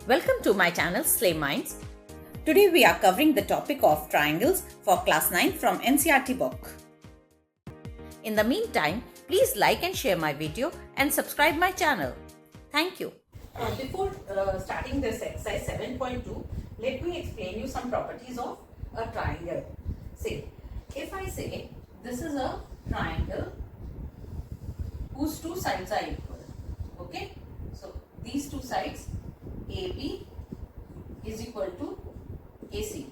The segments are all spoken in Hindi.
Welcome to my channel Slay Minds. Today we are covering the topic of triangles for class 9 from NCERT book. In the meantime, please like and share my video and subscribe my channel. Thank you. Before starting this exercise 7.2, let me explain you some properties of a triangle. Say, if I say this is a triangle whose two sides are equal, okay? So these two sides AB is equal to AC.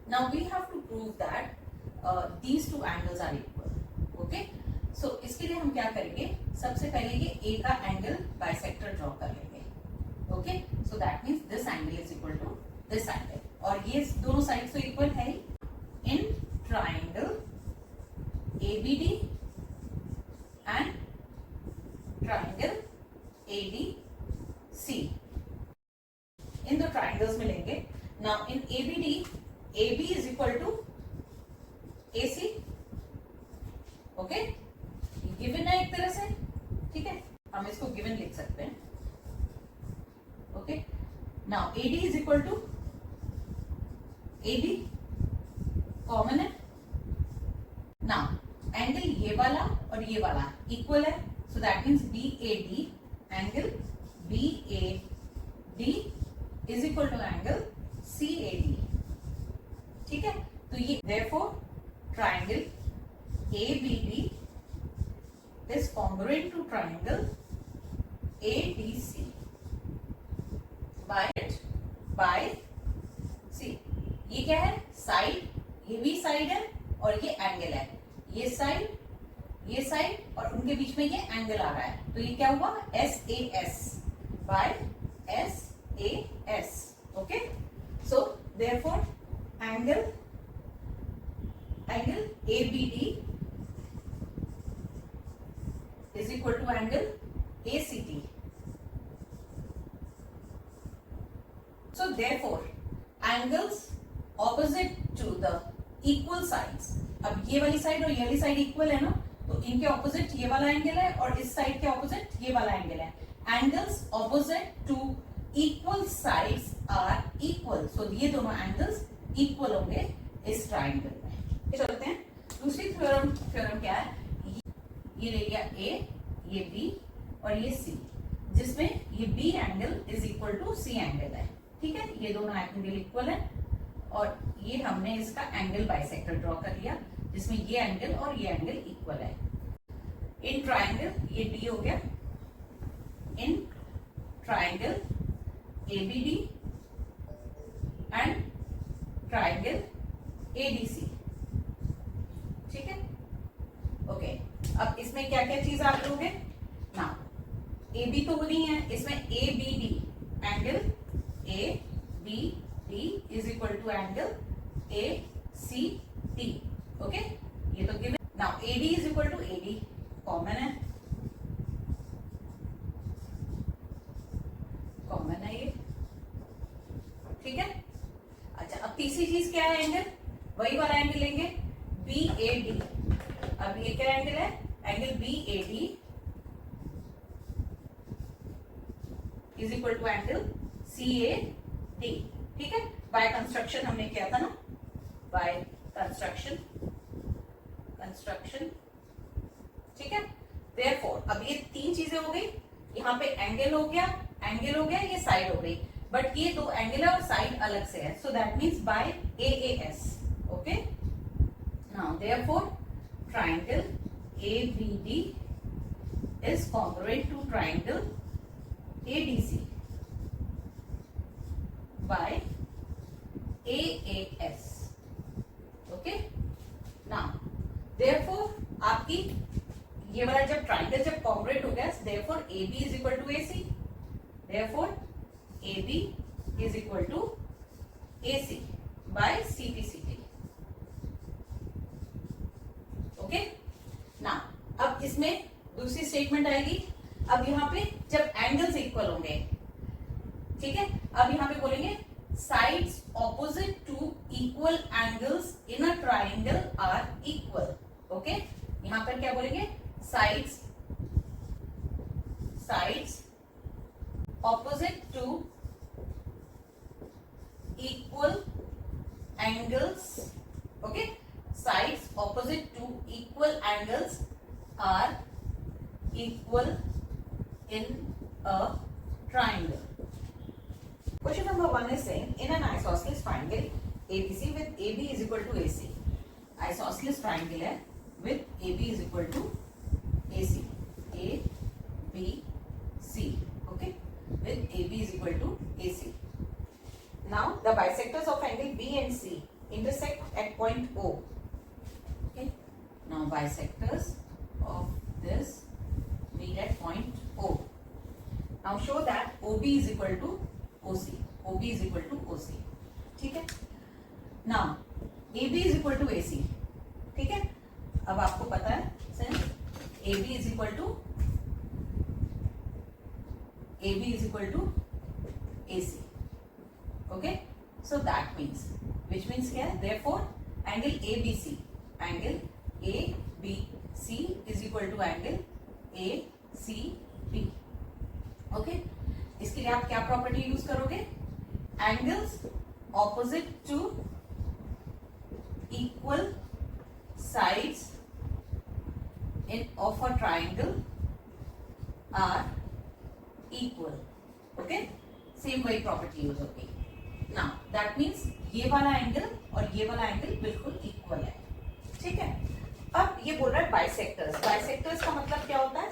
Now we have to prove that these two angles are equal, okay? So इसके लिए हम क्या करेंगे? सबसे पहले ये A का एंगल बाइसेक्टर ड्रॉ कर लेंगे, okay? So that means this angle is equal to this angle. और ये दोनों साइड तो इक्वल है ही. In triangle ABD and triangle ADC. इन दो ट्राइंगल्स मिलेंगे. Now in ABD, AB is equal to AC, okay? Given है एक तरह से, ठीक है? हम इसको गिवन लिख सकते हैं, okay? Now AD is equal to AB, common है. नाउ एंगल ये वाला और ये वाला इक्वल है, so that means BAD angle BAD is equal to angle CAD, ठीक है? तो ये therefore triangle ABD is congruent to triangle ADC by see, ये क्या है? साइड, ये भी साइड है और ये एंगल है. ये साइड और उनके बीच में ये एंगल आ रहा है, तो ये क्या हुआ? SAS by SAS, okay? So therefore angle ABD is equal to angle ACT. So therefore angles opposite to the equal sides. अब ये वाली साइड और ये वाली साइड इक्वल है ना, तो इनके ऑपोजिट ये वाला एंगल है और इस साइड के ऑपोजिट ये वाला एंगल है. Angles opposite to equal sides are equal, so ये दोनों एंगल्स इक्वल होंगे इस ट्राइंगल में. चलते हैं दूसरी थ्योरम क्या है? ये ले लिया A, ये B और ये C, जिसमें ये B angle is equal to C angle है, ठीक है? ये दोनों एंगल इक्वल है और ये हमने इसका एंगल बाइसेक्टर ड्रॉ कर लिया, जिसमें ये एंगल और ये एंगल इक्वल है. इन ट्राइंगल ये D हो गया. इन triangle ABD and triangle ADC, ठीक है? ओके, अब इसमें क्या क्या चीज आप लोगे ना? AB तो नहीं है, इसमें ABD angle ABD is equal to angle ACT, okay? ये तो given. Now AD is equal to AD, common है, ये, ठीक है? अच्छा, अब तीसरी चीज क्या है? एंगल, वही वाला एंगल लेंगे BAD. अब ये क्या एंगल है? Angle BAD is equal to angle CAD, ठीक है? बाय कंस्ट्रक्शन हमने किया था ना, बाय कंस्ट्रक्शन, ठीक है? देयरफॉर अब ये तीन चीजें हो गई. यहाँ पे एंगल हो गया, ये साइड हो गई, बट ये दो एंगल है और साइड अलग से है, so that means by AAS, okay? Now therefore triangle ABD is congruent to triangle ADC by AAS, okay? Now therefore आपकी ये वाला जब ट्राइंगल जब कॉन्ग्रुएंट हो गया, therefore AB is equal to AC, therefore AB is equal to AC by CPCT, okay? ना अब इसमें दूसरी स्टेटमेंट आएगी. अब यहाँ पे जब एंगल्स इक्वल होंगे, ठीक है? अब यहाँ पे बोलेंगे sides opposite to equal angles in a triangle are equal, okay? यहाँ पर क्या बोलेंगे? Sides opposite to angles, okay, sides opposite to equal angles are equal in a triangle. Question number 1 is saying in an isosceles triangle ABC with AB is equal to AC. Isosceles triangle है with AB is equal to AC. A, B, C. Okay, with AB is equal to AC. Now the bisectors of angle B and C intersect at point O. Okay. Now bisectors of this meet at point O. Now show that OB is equal to OC. OB is equal to OC. ठीक है. Now AB is equal to AC. ठीक है. अब आपको पता है since AB is equal to AC. Okay. So that means, which means क्या है? Therefore angle ABC is equal to angle ACB. Okay. इसके लिए आप क्या प्रॉपर्टी यूज करोगे? Angles opposite to equal sides in of a triangle are equal. Okay, same वही प्रॉपर्टी यूज होगी. नाउ दैट मीन्स ये वाला एंगल और ये वाला एंगल बिल्कुल इक्वल है. ठीक है. अब ये बोल रहा है बाइसेक्टर्स. बाइसेक्टर्स का मतलब क्या होता है?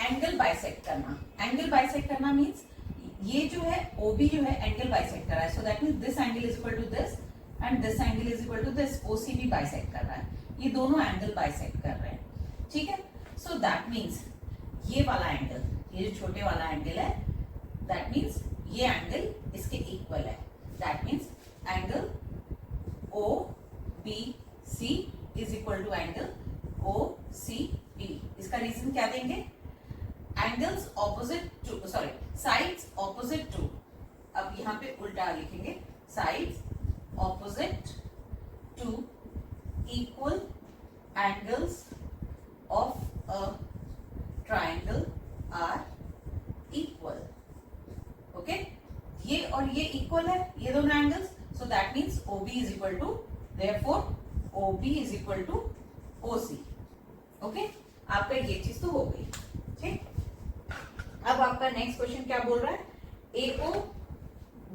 एंगल बाइसेक्ट करना. एंगल बाइसेक्ट करना मीन्स ये जो है OB जो है एंगल बाइसेक्ट कर रहा है. So that means this angle is equal to this and this angle is equal to this. OC भी बाइसेक्ट कर रहा है. ये दोनों एंगल बाइसेक्ट कर रहे हैं. ठीक है. सो दैट मीन्स ये वाला एंगल, ये जो छोटे वाला एंगल है, दैट मीन्स ये एंगल इसके इक्वल है. That means angle OBC is equal to angle OCB. इसका रीजन क्या देंगे? Angles opposite to, sorry, sides opposite to. अब यहां पे उल्टा लिखेंगे. Sides opposite to equal angles of a triangle are equal. Okay, ये और ये इक्वल है, ये दोनों angles. So that means OB is equal to, therefore OB is equal to OC. Okay, आपका ये चीज तो हो गई. ठीक. अब आपका नेक्स्ट क्वेश्चन क्या बोल रहा है? AO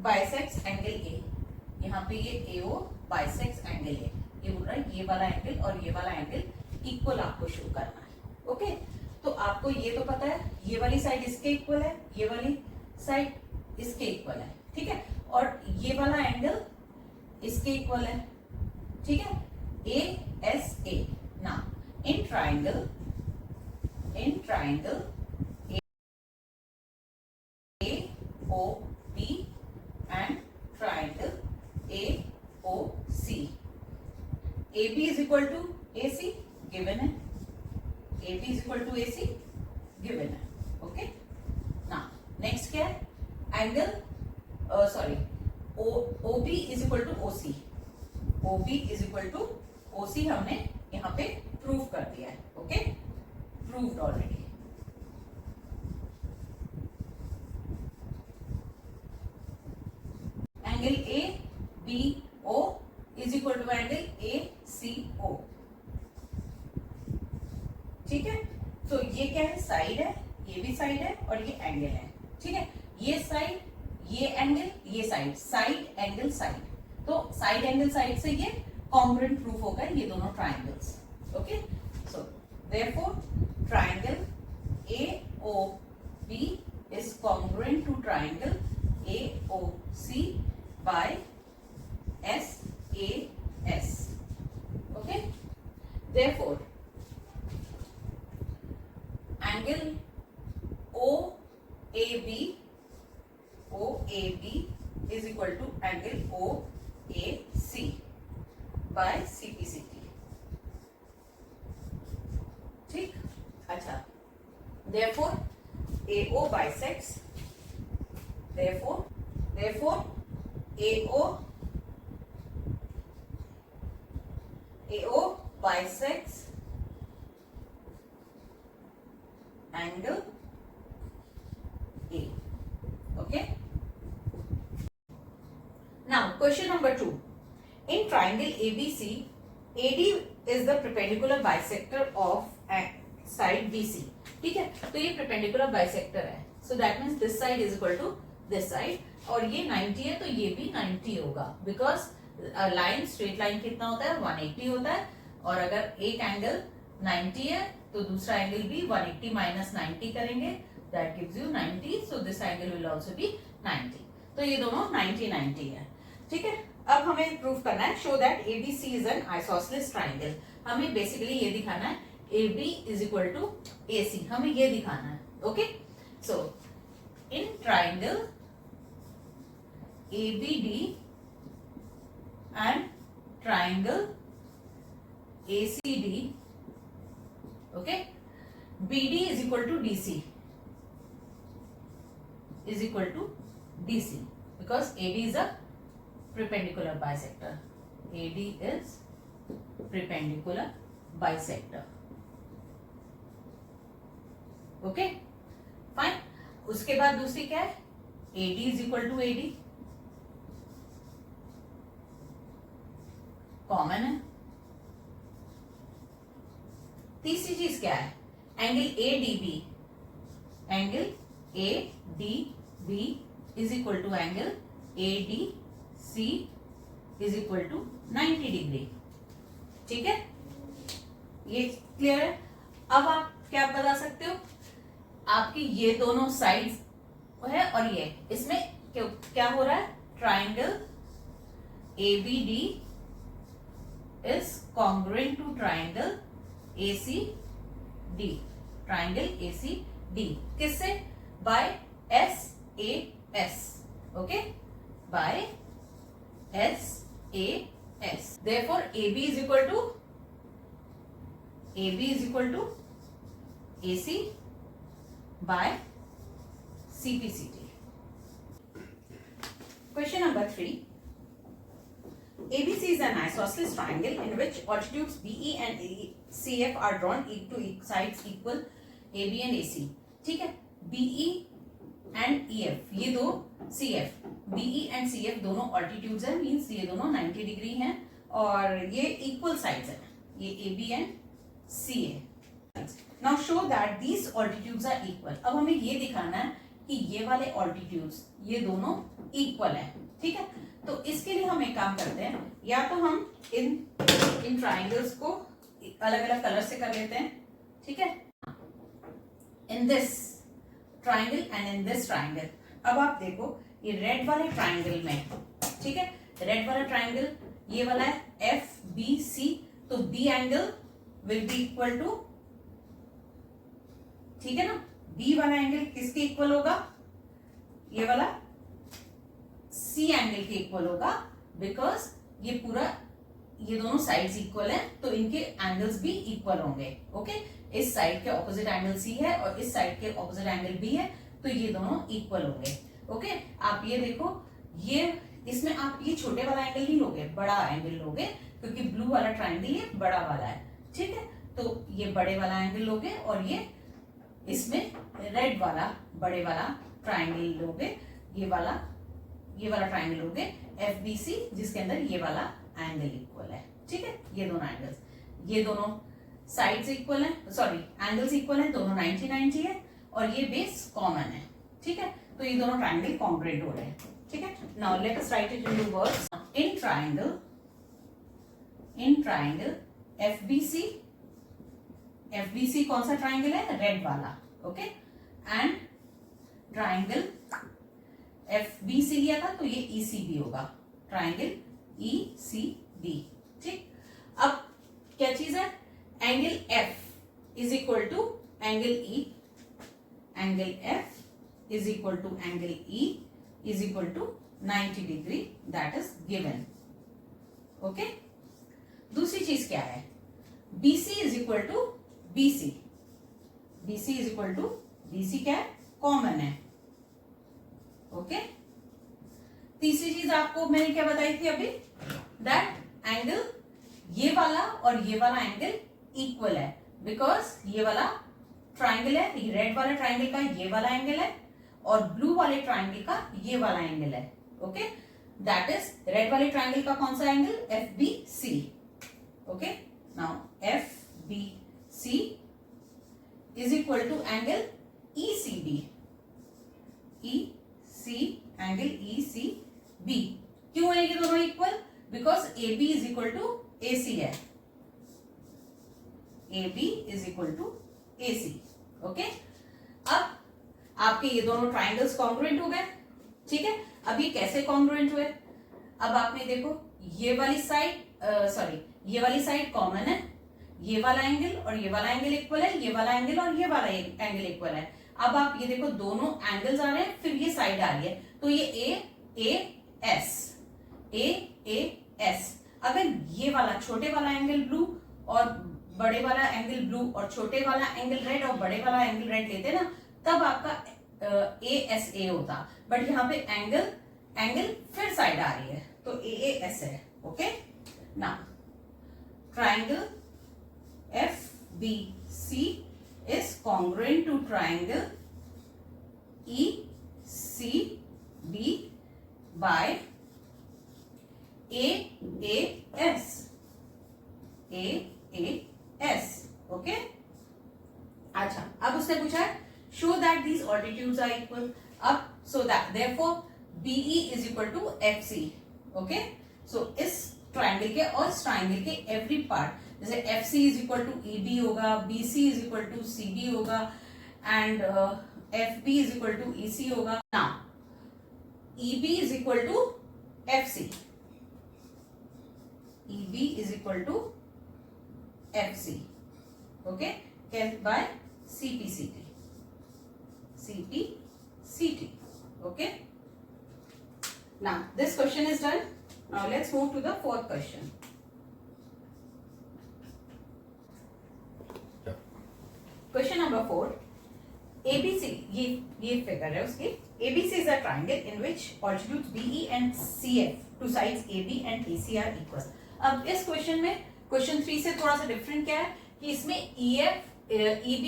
bisects angle A. यहाँ पे ये AO बाइसेक्ट्स एंगल A. ये बोल रहा है ये वाला एंगल और ये वाला एंगल इक्वल आपको शो करना है. ओके, तो आपको ये तो पता है ये वाली साइड इसके इक्वल है, ये वाली साइड इसके इक्वल है. ठीक है. और ये वाला एंगल इसके इक्वल है. ठीक है. ASA. Now in triangle AOB and triangle AOC. AB is equal to AC given है. AB is equal to AC given है. Okay. Now next क्या है? Angle OB is equal to OC. OB is equal to OC हमने यहाँ पे प्रूव कर दिया है. Okay, proved already. Angle ABO is equal to angle ACO. ठीक है. तो ये क्या है? साइड है, ये भी साइड है और ये एंगल है. ठीक है. ये साइड, ये एंगल, ये साइड, साइड एंगल साइड. तो साइड एंगल साइड से ये कॉन्ग्रुएंट प्रूफ होगा, ये दोनों triangles. Okay, so therefore triangle AOB is congruent to triangle AOC by SAS. Okay, therefore angle OAB is equal to angle OAC by CPCT. ठीक. अच्छा, therefore AO bisects, therefore AO bisects angle A. Okay. Now question number 2. In triangle ABC, AD is the perpendicular bisector of side BC. ठीक है, तो ये perpendicular bisector है, so that means this side is equal to this side, और ये 90 है तो ये भी 90 होगा, because लाइन स्ट्रेट लाइन कितना होता है 180 होता है, और अगर एक एंगल 90 है तो दूसरा एंगल भी 180 माइनस 90 करेंगे, that gives you 90, so this angle will also be 90. तो ये दोनों 90 90 है. ठीक है, अब हमें प्रूफ करना है, show that ABC is an isosceles triangle. हमें बेसिकली ये दिखाना है AB is equal to AC, हमें ये दिखाना है. Okay, so in triangle ABD and triangle ACD, okay, BD is equal to DC is equal to DC because AD is a perpendicular bisector. AD is perpendicular bisector. Okay, fine. उसके बाद दूसरी क्या है, AD is equal to AD, common है. तीसरी चीज क्या है, angle ADB, angle ADB is equal to angle ADC is equal to 90 degree. ठीक है, ये क्लियर है. अब आप क्या बता सकते हो, आपकी ये दोनों साइड्स है और ये, इसमें क्या हो रहा है, triangle ABD is congruent to triangle ACD. Triangle ACD किससे, by SAS. Okay, by SAS. Therefore AB is equal to AC by CPCT. Question number 3. ABC is an isosceles triangle in which altitudes BE and CF are drawn to sides equal AB and AC. ठीक है, BE एंड EF, ये दो CF, BE एंड CF दोनों ऑल्टीट्यूड्स हैं, मींस ये दोनों 90 डिग्री हैं और ये इक्वल साइड्स हैं, ये AB and CA. Now show that these altitudes are equal. अब हमें ये दिखाना है कि ये वाले ऑल्टीट्यूड्स ये दोनों इक्वल हैं. ठीक है, तो इसके लिए हम एक काम करते हैं, या तो हम इन ट्राइंगल्स को अलग अलग कलर से कर लेते हैं. ठीक है, in this triangle and in this triangle. अब आप देखो ये रेड वाले ट्राइंगल में, ठीक है, रेड वाला ट्राइंगल ये वाला है FBC, तो B angle will be equal to, ठीक है ना, B वाला एंगल किसके इक्वल होगा, ये वाला C एंगल के इक्वल होगा, बिकॉज ये पूरा ये दोनों साइड्स इक्वल हैं तो इनके एंगल्स भी इक्वल होंगे. ओके, इस साइड के ऑपोजिट एंगल C है और इस साइड के ऑपोजिट एंगल B है, तो ये दोनों इक्वल होंगे. ओके, आप ये देखो, ये इसमें आप ये छोटे वाला एंगल नहीं लोगे, बड़ा एंगल लोगे, क्योंकि ब्लू वाला ट्राइंगल ये बड़ा वाला है. ठीक है, तो ये बड़े वाला एंगल लोगे और ये इसमें रेड वाला बड़े वाला ट्राइंगल लोगे, ये वाला ट्राइंगल लोगे FBC, जिसके अंदर ये वाला एंगल इक्वल है. ठीक है, ये दोनों एंगल्स, ये दोनों साइड्स इक्वल हैं, सॉरी एंगल्स इक्वल हैं, दोनों 90 90 है और ये बेस कॉमन है. ठीक है, तो ये दोनों ट्राइंगल कॉन्ग्रुएंट हो रहे हैं. ठीक है, now let us right it in words. In triangle FBC कौन सा ट्राइंगल है, रेड वाला. ओके, एंड ट्राइंगल FBC लिया था तो ये ECB होगा, ट्राइंगल ECB. ठीक, अब क्या चीज है, angle F is equal to angle E, angle F is equal to angle E is equal to 90 degree, that is given. Okay, दूसरी चीज क्या है, BC is equal to BC, BC is equal to BC क्या है, कॉमन है. ओके, तीसरी चीज आपको मैंने क्या बताई थी अभी, दैट एंगल ये वाला और ये वाला एंगल इक्वल है, बिकॉज ये वाला ट्राइंगल है, ये रेड वाला ट्राइंगल का ये वाला एंगल है और ब्लू वाले ट्राइंगल का ये वाला एंगल है. ओके, दैट इज रेड वाले ट्राइंगल का कौन सा angle, FBC. Okay, now FBC is equal to angle ECB. Angle ECB. क्यों है ये दोनों equal, because AB is equal to AC है. AB is equal to AC. Okay, अब आपके ये दोनों ट्राइंगल्स कॉन्ग्रुएंट हो गए. ठीक है, अब ये कैसे कॉन्ग्रुएंट हुए, अब आपने देखो ये वाली साइड ये वाली साइड कॉमन है, ये वाला एंगल और ये वाला एंगल इक्वल है, ये वाला एंगल और ये वाला एंगल इक्वल है. अब आप ये देखो दोनों एंगल्स आ रहे हैं, फिर ये साइड आ रही है, तो ये AAS. अगर ये वाला छोटे वाला एंगल ब्लू और बड़े वाला एंगल ब्लू और छोटे वाला एंगल रेड और बड़े वाला एंगल रेड लेते ना, तब आपका ASA होता. बट यहाँ पे एंगल फिर साइड आ रही है, तो AAS है. Okay, now triangle FBC is congruent to triangle ECB by AAS. Okay, अच्छा, अब उसने पूछा है show that these altitudes are equal. अब so that therefore BE is equal to FC. Okay, so इस ट्राइंगल के और इस ट्राइंगल के एवरी पार्ट, जैसे FC is equal to EB होगा, BC is equal to CB होगा and FB is equal to EC होगा. Now EB is equal to FC. EB is equal to FC. Okay, by CPCT. Okay, now this question is done. Now let's move to the fourth question. Question number 4. ABC, ये फिगर है उसकी. ABC is a triangle in which altitudes BE and CF, two sides AB and AC are equal. अब इस क्वेश्चन में क्वेश्चन 3 से थोड़ा सा डिफरेंट क्या है कि इसमें EB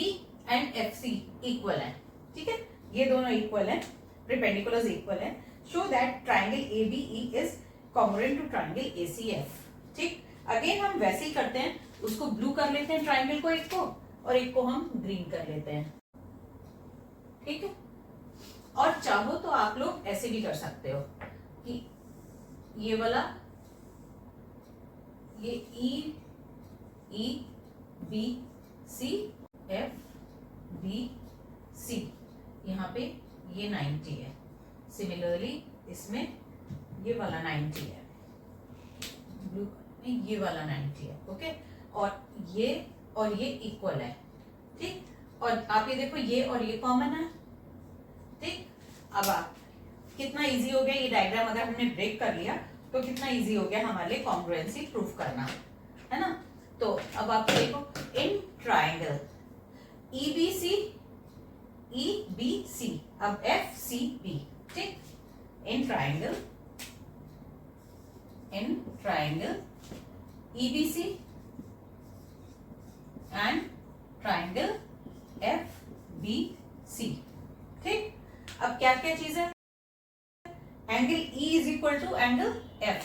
एंड FC इक्वल है. ठीक है, ये दोनों इक्वल है, परपेंडिकुलर्स इक्वल है. Show that triangle ABE is congruent to triangle ACF. ठीक, अगेन हम वैसे ही करते हैं, उसको ब्लू कर लेते हैं ट्राइंगल को, एक को, और एक को हम ग्रीन कर लेते हैं. ठीक है, और चाहो तो आप लोग ऐसे भी कर सकते हो कि ये वाला ये EBCFBC, यहाँ पे ये 90 है. सिमिलरली इसमें ये वाला 90 है, ब्लू में ये वाला 90 है. ओके, और ये इक्वल है. ठीक, और आप ये देखो ये और ये कॉमन है. ठीक, अब आप कितना इजी हो गया ये डायग्राम, अगर हमने ब्रेक कर लिया तो कितना इजी हो गया हमारे लिए कॉन्ग्रुएंसी प्रूफ करना, है ना. तो अब आप देखो इन ट्राइंगल EBC, अब FCB. ठीक, in triangle EBC and triangle FBC. ठीक, अब क्या क्या चीज है, angle E is equal to angle F.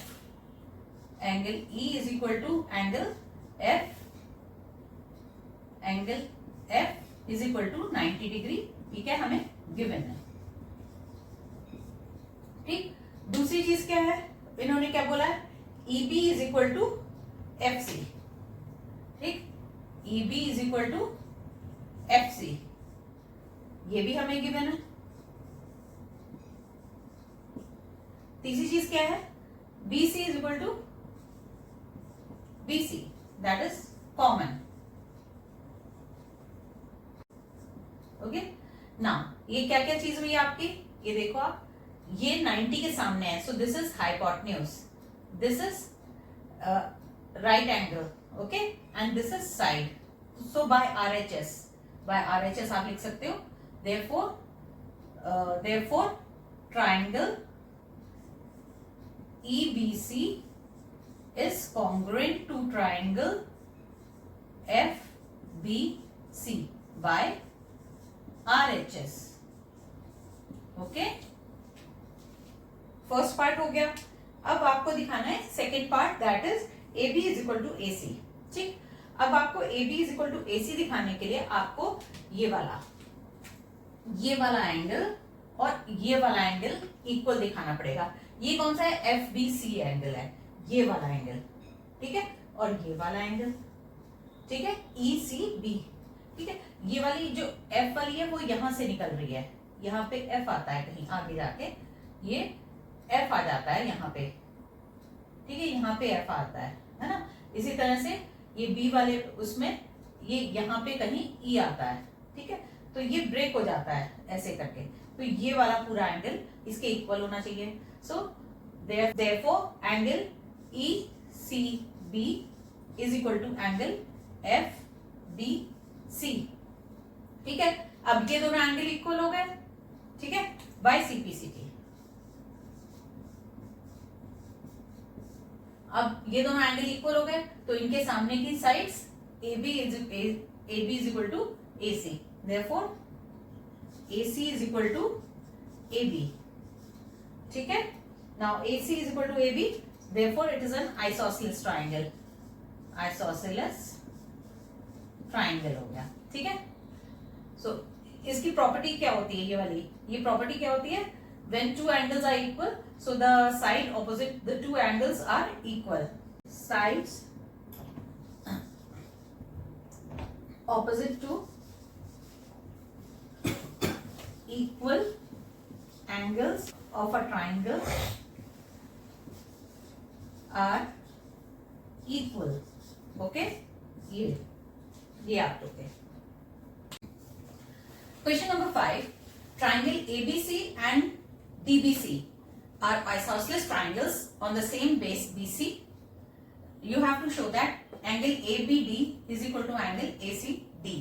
Angle E is equal to angle F. Angle F is equal to 90 degree. ठीक है, हमें गिवन है. ठीक, दूसरी चीज क्या है, इन्होंने क्या बोला है, EB is equal to FC. ठीक, EB is equal to FC, ये भी हमें गिवन है. तीसरी चीज क्या है, BC is equal to BC, that is common. Okay, now ये क्या क्या चीज हुई आपकी, ये देखो आप, ये 90 के सामने है, so this is hypotenuse, this is right angle. Okay, and this is side. So by RHS आप लिख सकते हो. therefore triangle EBC is congruent to triangle FBC by RHS. Okay, first part हो गया. अब आपको दिखाना है second part, that is A B is equal to A C. ठीक, अब आपको A B is equal to A C दिखाने के लिए आपको ये वाला एंगल और ये वाला एंगल इक्वल दिखाना पड़ेगा। ये कौन सा है? एफ बी सी एंगल है, ये वाला एंगल, ठीक है, और ये वाला एंगल, ठीक है, ई सी बी, ठीक है। ये वाली जो एफ वाली है वो यहां से निकल रही है, यहाँ पे एफ आता है कहीं आगे जाके, ये एफ आ जाता है यहाँ पे, ठीक है, यहाँ पे एफ आता है ना। इसी तरह से ये बी वाले उसमें ये यहाँ पे कहीं ई आता है, ठीक है, तो ये ब्रेक हो जाता है ऐसे करके, तो ये वाला पूरा एंगल इसके इक्वल होना चाहिए। So therefore angle E C B is equal to angle F B C, ठीक है। अब ये दोनों एंगल इक्वल हो गए, ठीक है, बाय सीपीसीटी। अब ये दोनों एंगल इक्वल हो गए तो इनके सामने की sides A B is equal to A C, therefore A C is equal to A B, ठीक है। Now A C is equal to A B, therefore it is an isosceles triangle, isosceles triangle हो गया, ठीक है। सो इसकी प्रॉपर्टी क्या होती है, ये वाली, ये प्रॉपर्टी क्या होती है? When two angles are equal, so the side opposite the two angles are equal. Sides opposite to equal angles of a triangle are equal. Okay? ये आप लोग के question number 5, triangle ABC and DBC are isosceles triangles on the same base BC. You have to show that angle ABD is equal to angle ACD.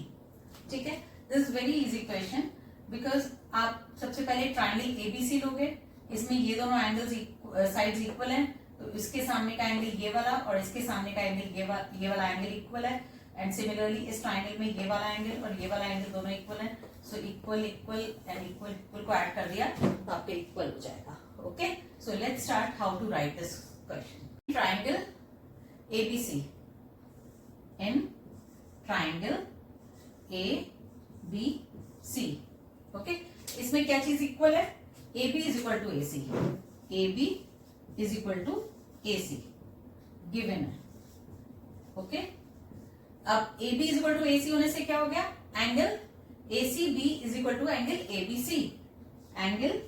ठीक है, this is very easy question because आप सबसे पहले triangle ABC लोगे, इसमें ये दोनों एंगल्स साइड्स इक्वल हैं, तो इसके सामने का एंगल ये वाला और इसके सामने का एंगल ये वाला एंगल इक्वल है, एंड सिमिलरली इस ट्राइंगल में ये वाला एंगल और ये वाला एंगल दोनों इक्वल हैं, so equal equal and equal equal को ऐड कर दिया तो आपके इक्वल हो जाएगा। Okay, so let's start how to write this question. Triangle ABC, in triangle A B C, okay, इसमें क्या चीज इक्वल है? A B is equal to A C, A B is equal to A C given है, ओके। अब A B is equal to A C होने से क्या हो गया? Angle A C B is equal to angle A B C, angle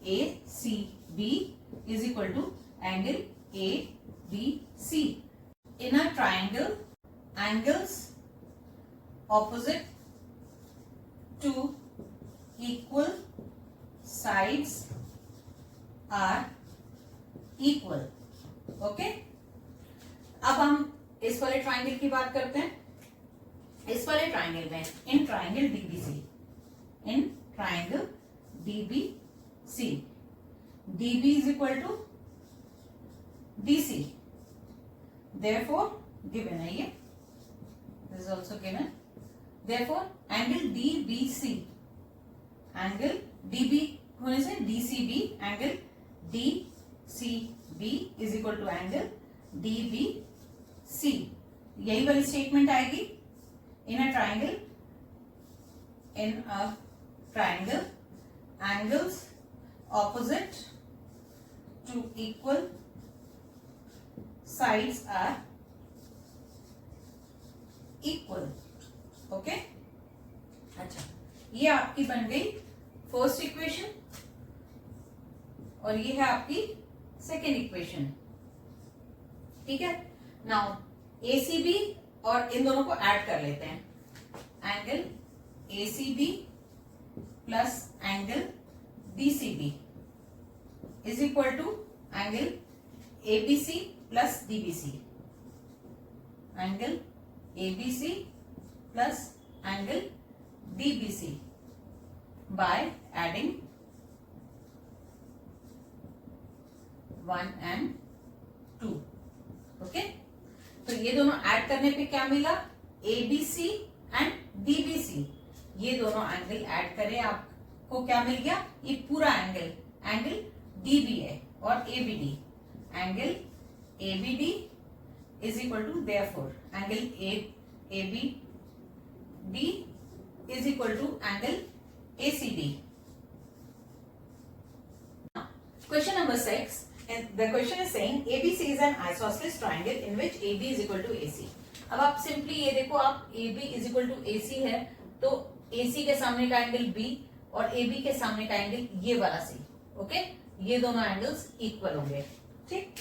A C B is equal to angle A B C. In a triangle angles opposite to equal sides are equal, okay. अब हम इस वाले ट्राइंगल की बात करते हैं। इस वाले ट्राइंगल में in triangle DBC, in triangle DBC, DB is equal to DC, therefore given है ये, this is also given, therefore angle DBC, angle DB होने से DCB, angle DCB is equal to angle DBC. यही वाली स्टेटमेंट आएगी। In a triangle, angles opposite to equal sides are equal, okay? अच्छा, ये आपकी बन गई फर्स्ट इक्वेशन और ये है आपकी सेकेंड इक्वेशन, ठीक है। नाउ ACB और इन दोनों को ऐड कर लेते हैं, angle ACB plus angle DCB is equal to angle ABC plus DBC, angle ABC plus angle DBC by adding 1 and 2, okay. तो ये दोनों ऐड करने पे क्या मिला? ABC एंड DBC, ये दोनों एंगल ऐड करें आपको क्या मिल गया? ये पूरा एंगल DB है और ABD, angle ABD is equal to, therefore angle ABD is equal to angle ACD. Question number 6, and the question is saying ABC is an isosceles triangle in which AB is equal to AC. अब आप सिंपली ये देखो, आप AB is equal to AC है तो AC के सामने का एंगल B और AB के सामने का एंगल ये वाला C, ओके, ये दोनों एंगल्स इक्वल होंगे, ठीक।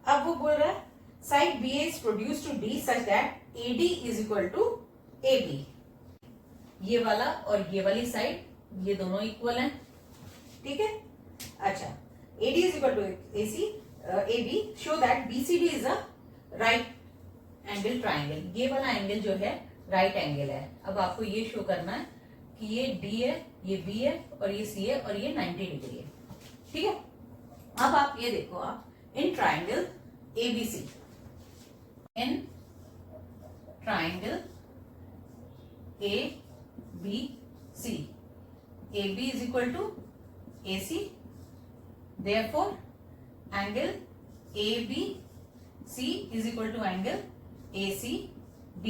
अब वो बोल रहा है side BA is produced to D such that AD is equal to AB. ये वाला और ये वाली साइड ये दोनों इक्वल हैं, ठीक है। अच्छा, AD is equal to AC, AB, show that BCD is a right angle triangle. ये वाला एंगल जो है राइट एंगल है। अब आपको ये शो करना है कि ये D है, ये B है और ये C है और ये 90 डिग्री है, ठीक है। अब आप ये देखो, आप in triangle ABC, in triangle ABC, AB is equal to AC, therefore angle ABC is equal to angle ACB.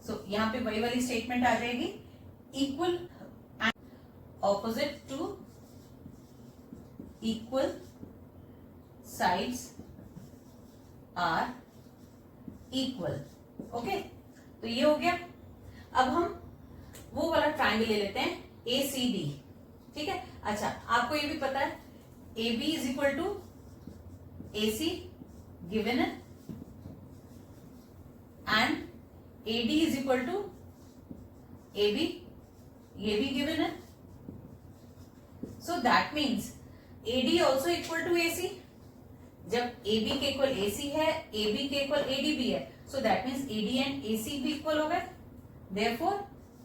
So यहाँ पे वही वाली स्टेटमेंट आ जाएगी, equal opposite to equal sides are equal, okay. तो ये हो गया। अब हम वो वाला ट्राइंगल ले लेते हैं ACD, ठीक है। अच्छा, आपको ये भी पता है AB is equal to AC given है and AD is equal to AB, ये भी given है। So that means AD also equal to AC. जब AB के इक्वल AC है, AB के इक्वल AD भी है, so that means AD and AC भी इक्वल हो गए, therefore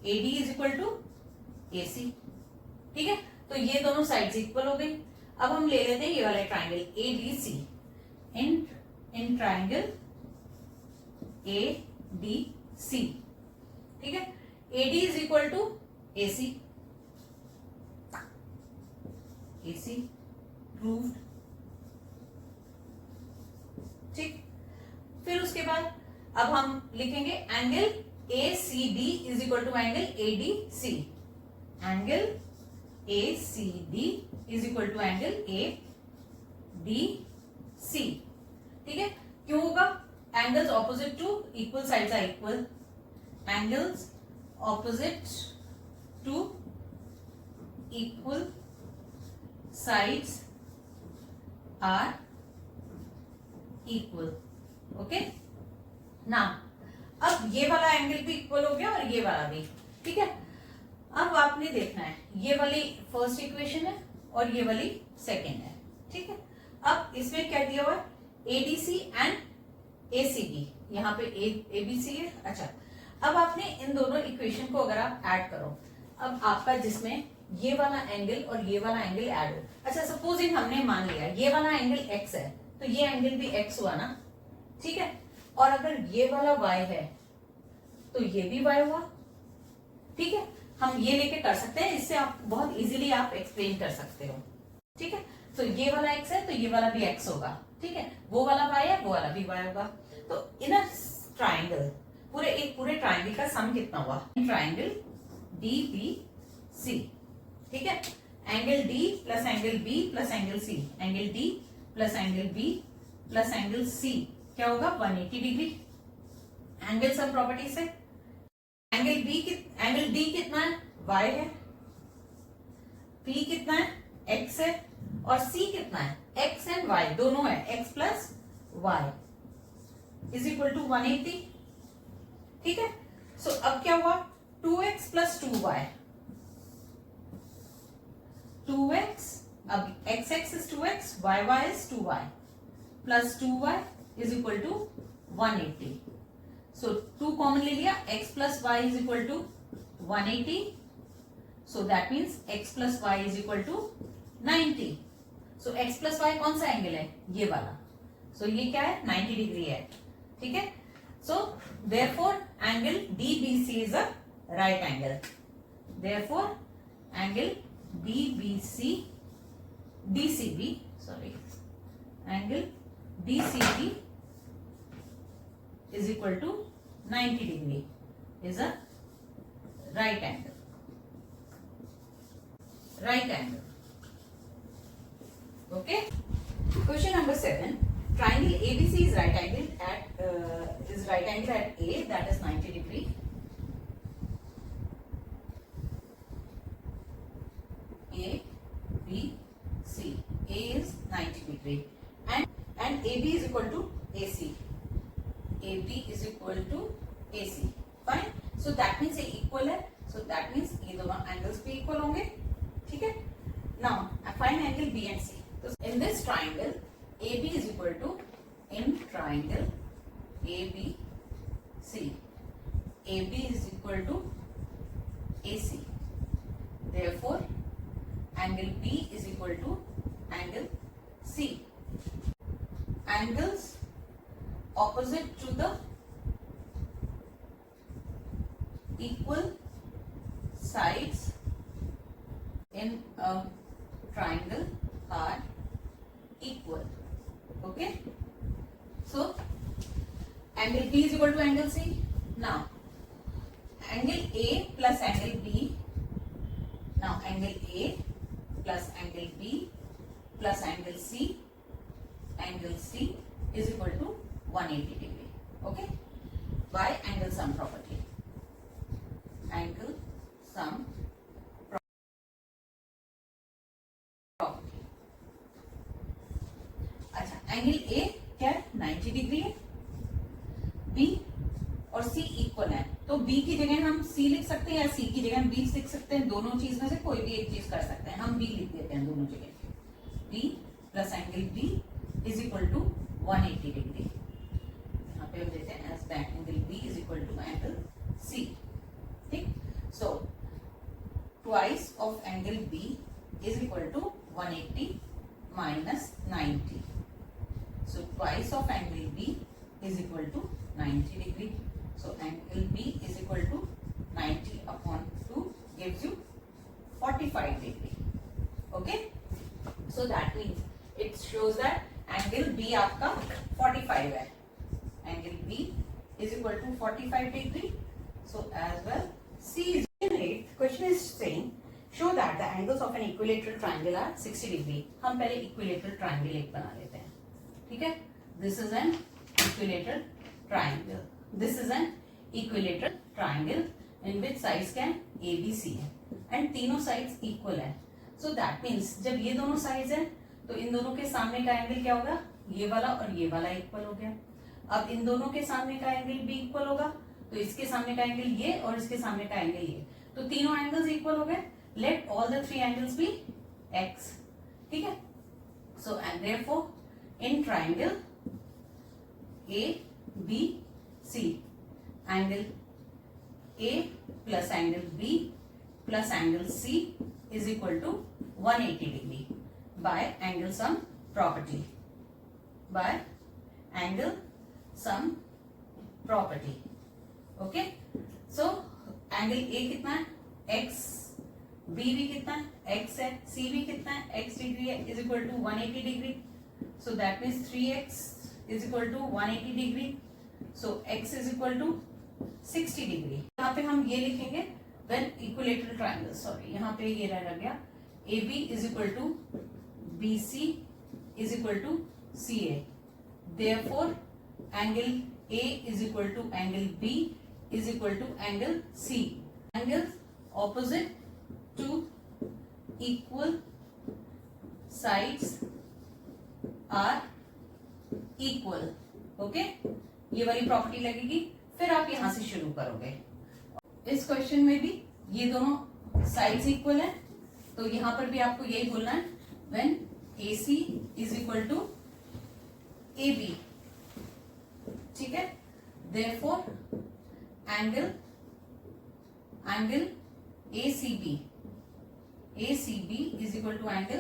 AD is equal to AC, ठीक है। तो ये दोनों साइड्स इक्वल हो गई। अब हम ले लेते हैं ये वाला triangle ADC, in triangle ADC, ठीक है। AD is equal to AC, AC proved, ठीक। फिर उसके बाद अब हम लिखेंगे angle ACD is equal to angle ADC, angle ACD is equal to angle ADC, ठीक है। क्यों होगा? Angles opposite to equal sides are equal, angles opposite to equal sides are equal, okay ना। अब ये वाला एंगल भी इक्वल हो गया और ये वाला भी, ठीक है। अब आपने देखना है ये वाली फर्स्ट इक्वेशन है और ये वाली सेकेंड है, ठीक है। अब इसमें क्या दिया हुआ है ADC एंड ACD, यहाँ पे ABC है। अच्छा, अब आपने इन दोनों इक्वेशन को अगर आप ऐड करो, अब आपका जिसमें ये वाला एंगल और ये वाला एंगल ऐड हो। अच्छा, सपोजिंग हमने मान लिया ये वाला एंगल x है तो ये एंगल भी x हुआ ना, ठीक है। और अगर ये वाला y है तो ये भी y हुआ, ठीक है। हम ये लेके कर सकते हैं, इससे आप बहुत इजीली आप एक्सप्लेन कर सकते हो, ठीक है। तो ये वाला x है तो ये वाला भी x होगा, ठीक है। वो वाला y है, वो वाला भी y होगा। तो इन अ ट्राइंगल, पूरे ट्राइंगल का सम कितना हुआ? ट्राइंगल DBC, ठीक है। Angle D plus angle B plus angle C, angle D plus angle B plus angle C क्या होगा? 180 डिग्री। एंगल सम प्रॉपर्टी से एंगल D कितना है? Y है। P कितना है? X है। और C कितना है? X एंड Y दोनों है, X plus Y is equal to 180, ठीक है। सो अब क्या हुआ? 2x प्लस 2y, 2x, अब x is 2x, y is 2y plus 2y is equal to 180। So 2 common ले लिया, x plus y is equal to 180, so that means x plus y is equal to 90। So x plus y कौन सा एंगल है? ये वाला। सो ये क्या है? 90 डिग्री है, ठीक है। सो therefore angle DBC is a right angle, therefore angle DCB, angle BCD is equal to 90 degree is a right angle. Right angle. Okay. Question number 7. Triangle ABC is right angle at A, that is 90 degree. A, B, C. A is 90 degree and AB is equal to AC. AB is equal to AC. Fine. So that means ये equal है. So that means ये दोनों angles भी equal होंगे. ठीक है. Now find angle B and C. So in this triangle AB is equal to, in triangle ABC, AB is equal to AC. Therefore angle B is equal to angle C. Angles opposite to the equal sides in a triangle are equal. Okay. So angle B is equal to angle C. Now angle A plus angle B. Now angle A plus angle B plus angle C. Angle C is equal to 180 degree. Okay. By angle sum property. Angle sum property. अच्छा, एंगल ए क्या है 90 डिग्री है, बी और सी इक्वल है, तो बी की जगह हम सी लिख सकते हैं या सी की जगह हम बी लिख सकते हैं. दोनों चीज में से कोई भी एक चीज कर सकते हैं. हम बी लिख देते हैं दोनों जगह. B plus angle B is equal to 180 degree. यहाँ पे हम देते हैं as angle B is equal to angle C. ठीक. So twice of angle B is equal to 180 minus 90. So twice of angle B is equal to 90 degree. So angle B is equal to 90 upon 2 gives you 45 degree. Okay. So that means it shows that angle B आपका 45 है. Angle B is equal to 45 degree. So as well C is 8. Question is saying show that the angles of an equilateral triangle are 60 degree. हम पहले equilateral triangle एक बना लेते हैं. ठीक है. This is an equilateral triangle. This is an equilateral triangle in which sides can A, B, C है and तीनों sides equal है. So that means जब ये दोनों sides हैं तो इन दोनों के सामने का एंगल क्या होगा, ये वाला और ये वाला इक्वल हो गया. अब इन दोनों के सामने का एंगल भी इक्वल होगा तो इसके सामने का एंगल ये और इसके सामने का एंगल ये, तो तीनों एंगल्स इक्वल हो गए. Let all the three angles be x. ठीक है. So and therefore in triangle A B C, angle A plus angle B plus angle C is equal to 180 degree by angle sum property. By angle sum property. Okay. So angle A कितना है x, बी भी कितना है x है, सी भी कितना है x डिग्री है, is equal to 180 degree. So that means 3x is equal to 180 degree. So x is equal to 60 degree. यहाँ पे हम ये लिखेंगे व्हेन इक्विलेटरल ट्रायंगल, सॉरी यहाँ पे ये रह गया, A B is equal to B C is equal to C A. Therefore angle A is equal to angle B is equal to angle C. Angles opposite to equal sides are equal. Okay. ये वाली प्रॉपर्टी लगेगी. फिर आप यहां से शुरू करोगे. इस क्वेश्चन में भी ये दोनों साइड्स इक्वल है तो यहां पर भी आपको यही बोलना है when AC is equal to AB. ठीक है. Therefore angle ACB is equal to angle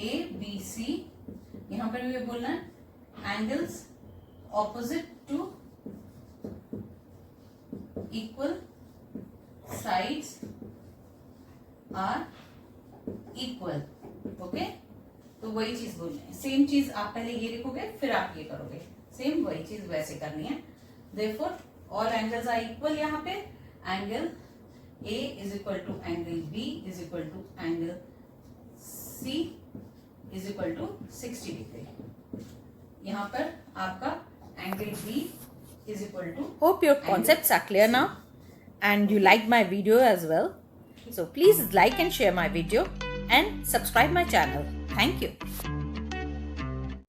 ABC. यहां पर भी बोलना है angles opposite to equal sides are equal. Okay. तो वही चीज बोलनी है। सेम चीज आप पहले ये लिखोगे फिर आप ये करोगे, सेम वही चीज वैसे करनी है। Therefore all angles are equal. यहाँ पे angle A is equal to angle B is equal to angle C is equal to 60 degree. यहाँ पर आपका angle B is equal to. Hope your concepts are clear now and you liked my video as well. So please like and share my video and subscribe my channel. Thank you.